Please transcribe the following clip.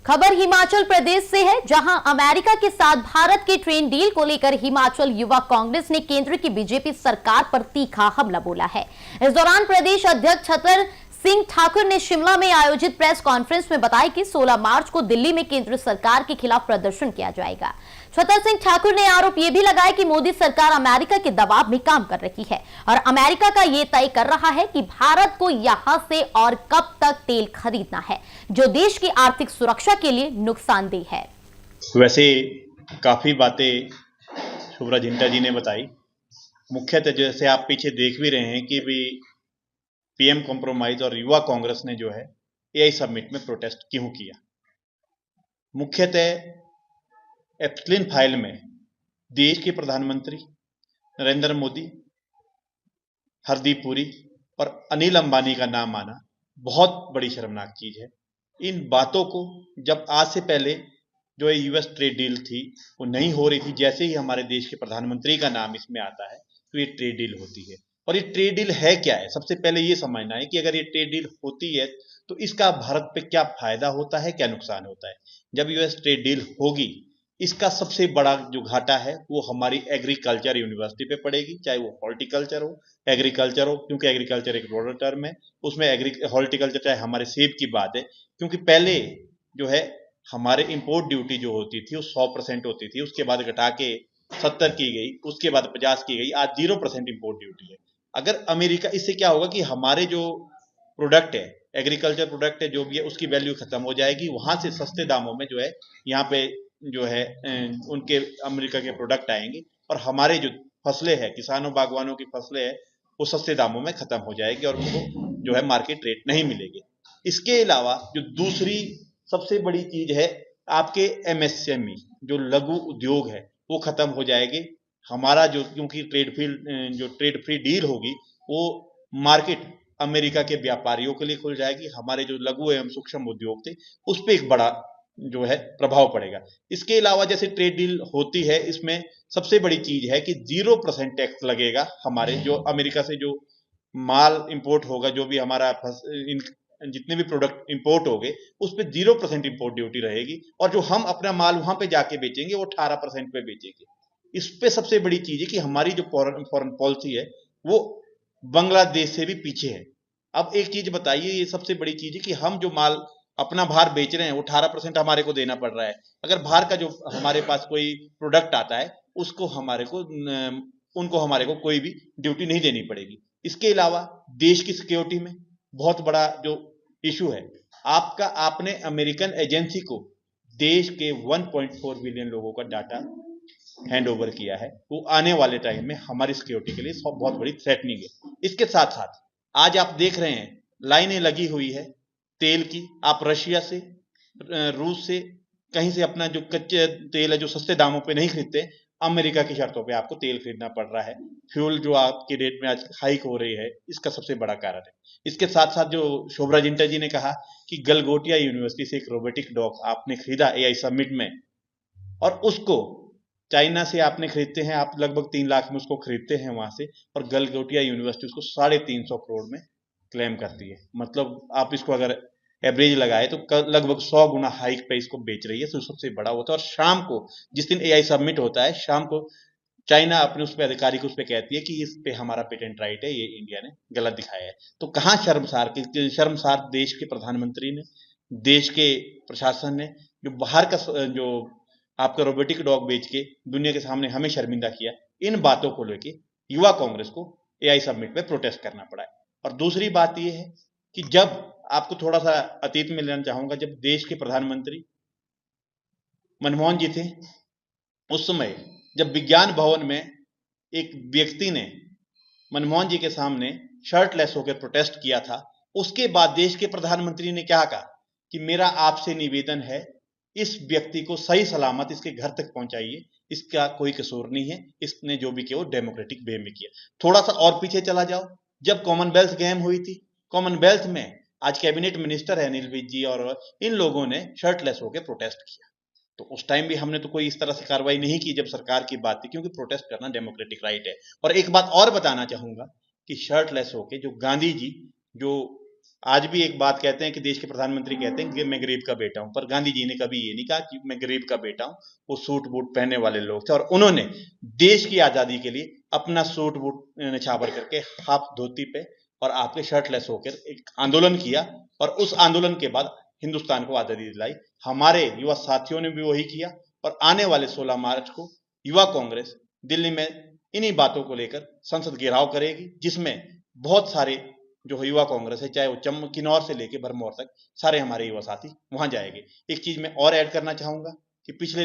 खबर हिमाचल प्रदेश से है, जहां अमेरिका के साथ भारत के ट्रेड डील को लेकर हिमाचल युवा कांग्रेस ने केंद्र की बीजेपी सरकार पर तीखा हमला बोला है। इस दौरान प्रदेश अध्यक्ष छतर सिंह ठाकुर ने शिमला में आयोजित प्रेस कॉन्फ्रेंस में बताया कि 16 मार्च को दिल्ली में केंद्र सरकार के खिलाफ प्रदर्शन किया जाएगा। छतर सिंह ठाकुर ने आरोप यह भी लगाया कि मोदी सरकार अमेरिका के दबाव में काम कर रही है और अमेरिका का ये तय कर रहा है कि भारत को यहां से और कब तक तेल खरीदना है, जो देश की आर्थिक सुरक्षा के लिए नुकसानदेह है। वैसे काफी बातें शुभ्रा जिंटा जी ने बताई। मुख्यतः जैसे आप पीछे देख भी रहे हैं कि भी पीएम कॉम्प्रोमाइज और युवा कांग्रेस ने जो है एआई समिट में प्रोटेस्ट क्यों किया। मुख्यतः एप्सलिन फाइल में देश के प्रधानमंत्री नरेंद्र मोदी, हरदीप पुरी और अनिल अंबानी का नाम आना बहुत बड़ी शर्मनाक चीज है। इन बातों को जब आज से पहले जो यूएस ट्रेड डील थी वो नहीं हो रही थी, जैसे ही हमारे देश के प्रधानमंत्री का नाम इसमें आता है तो ये ट्रेड डील होती है। और ये ट्रेड डील है क्या है, सबसे पहले ये समझना है कि अगर ये ट्रेड डील होती है तो इसका भारत पे क्या फायदा होता है, क्या नुकसान होता है। जब यूएस ट्रेड डील होगी, इसका सबसे बड़ा जो घाटा है वो हमारी एग्रीकल्चर यूनिवर्सिटी पे पड़ेगी, चाहे वो हॉर्टिकल्चर हो, एग्रीकल्चर हो, क्योंकि एग्रीकल्चर एक ब्रॉडर टर्म है। उसमें हॉर्टिकल्चर चाहे हमारे सेब की बात है, क्योंकि पहले जो है हमारे इंपोर्ट ड्यूटी जो होती थी वो 100% होती थी, उसके बाद घटा के 70 की गई, उसके बाद 50 की गई, आज 0% इंपोर्ट ड्यूटी है। अगर अमेरिका, इससे क्या होगा कि हमारे जो प्रोडक्ट है, एग्रीकल्चर प्रोडक्ट है जो भी है, उसकी वैल्यू खत्म हो जाएगी। वहां से सस्ते दामों में जो है यहाँ पे जो है उनके अमेरिका के प्रोडक्ट आएंगे और हमारे जो फसलें हैं, किसानों बागवानों की फसलें हैं, वो सस्ते दामों में खत्म हो जाएगी और उनको जो है मार्केट रेट नहीं मिलेगी। इसके अलावा जो दूसरी सबसे बड़ी चीज है, आपके एमएसएमई जो लघु उद्योग है वो खत्म हो जाएंगे। हमारा जो, क्योंकि ट्रेड फ्री डील होगी, वो मार्केट अमेरिका के व्यापारियों के लिए खुल जाएगी। हमारे जो लघु एवं सूक्ष्म उद्योग थे उस पर एक बड़ा जो है प्रभाव पड़ेगा। इसके अलावा जैसे ट्रेड डील होती है, इसमें सबसे बड़ी चीज है कि 0% टैक्स लगेगा। हमारे जो अमेरिका से जो माल इंपोर्ट होगा, जो भी हमारा जितने भी प्रोडक्ट इंपोर्ट हो गए, उस पर 0% इंपोर्ट ड्यूटी रहेगी और जो हम अपना माल वहां पे जाके बेचेंगे वो 18% पे बेचेंगे। इस पे सबसे बड़ी चीज है कि हमारी जो फॉरेन पॉलिसी है वो बांग्लादेश से भी पीछे है। अब एक चीज बताइए, ये सबसे बड़ी चीज है कि हम जो माल अपना बाहर बेच रहे हैं वो 18% हमारे को देना पड़ रहा है। अगर बाहर का जो हमारे पास कोई प्रोडक्ट आता है उसको उनको हमारे को कोई भी ड्यूटी नहीं देनी पड़ेगी। इसके अलावा देश की सिक्योरिटी में बहुत बड़ा जो इशू है, आपने अमेरिकन एजेंसी को देश के 1.4 बिलियन लोगों का डाटा हैंड ओवर किया है। वो आने वाले टाइम में हमारी सिक्योरिटी के लिए बहुत बड़ी थ्रेटनिंग है। इसके साथ साथ आज आप देख रहे हैं लाइनें लगी हुई है तेल की। आप रशिया से, रूस से, कहीं से अपना जो कच्चे तेल है जो सस्ते दामों पे नहीं खरीदते, अमेरिका की शर्तों पे आपको तेल खरीदना पड़ रहा है। फ्यूल जो आपकी रेट में आज हाइक हो रही है, इसका सबसे बड़ा कारण है। इसके साथ साथ जो शोभरा जिंटा जी ने कहा कि गलगोटिया यूनिवर्सिटी से एक रोबोटिक डॉग आपने खरीदा एआई समिट में, और उसको चाइना से आपने खरीदते हैं, आप लगभग 3 लाख में उसको खरीदते हैं वहां से, और गलगोटिया यूनिवर्सिटी उसको 350 करोड़ में क्लेम करती है। मतलब आप इसको अगर एवरेज लगाए तो लगभग 100 गुना हाइक पे इसको बेच रही है। तो सबसे बड़ा होता है। और शाम को जिस दिन एआई समिट होता है, शाम को चाइना अपने उस पे अधिकारी को उस पे कहती है कि इस पे हमारा पेटेंट राइट है, ये इंडिया ने गलत दिखाया है। तो कहाँ शर्मसार देश के प्रधानमंत्री ने, देश के प्रशासन ने, जो बाहर का जो आपका रोबोटिक डॉग बेच के दुनिया के सामने हमें शर्मिंदा किया। इन बातों को लेके युवा कांग्रेस को एआई समिट पे प्रोटेस्ट करना पड़ा है। और दूसरी बात यह है कि जब आपको थोड़ा सा अतीत में लेना चाहूंगा, जब देश के प्रधानमंत्री मनमोहन जी थे, उस समय जब विज्ञान भवन में एक व्यक्ति ने मनमोहन जी के सामने शर्टलेस होकर प्रोटेस्ट किया था, उसके बाद देश के प्रधानमंत्री ने क्या कहा कि मेरा आपसे निवेदन है, इस व्यक्ति को सही सलामत इसके घर तक पहुंचाइए, इसका कोई कसूर नहीं है, इसने जो भी किया वो डेमोक्रेटिक वे में किया। थोड़ा सा और पीछे चला जाओ, जब कॉमनवेल्थ गेम हुई थी, कॉमनवेल्थ में आज कैबिनेट मिनिस्टर है अनिल विज जी, और इन लोगों ने शर्टलेस होकर प्रोटेस्ट किया। तो उस टाइम भी हमने तो कोई इस तरह से कार्रवाई नहीं की जब सरकार की बात थी, क्योंकि प्रोटेस्ट करना डेमोक्रेटिक राइट है। और एक बात और बताना चाहूंगा कि शर्टलेस होके जो गांधी जी जो आज भी एक बात कहते हैं कि देश के प्रधानमंत्री कहते हैं कि मैं गरीब का बेटा हूं, पर गांधी जी ने कभी ये नहीं कहा कि मैं गरीब का बेटा हूं। वो सूट बूट पहनने वाले लोग थे और उन्होंने देश की आजादी के लिए अपना सूट बूट निछावर करके हाफ धोती पे और आपके शर्टलेस होकर एक आंदोलन किया और उस आंदोलन के बाद हिंदुस्तान को आजादी दिलाई। हमारे युवा साथियों ने भी वही किया और आने वाले 16 मार्च को युवा कांग्रेस दिल्ली में इन्हीं बातों को लेकर संसद घेराव करेगी, जिसमें बहुत सारे जो युवा कांग्रेस है, चाहे वो किन्नौर से लेकर भरमौर तक, सारे हमारे युवा साथी वहां जाएंगे। एक चीज मैं और ऐड करना चाहूंगा कि पिछले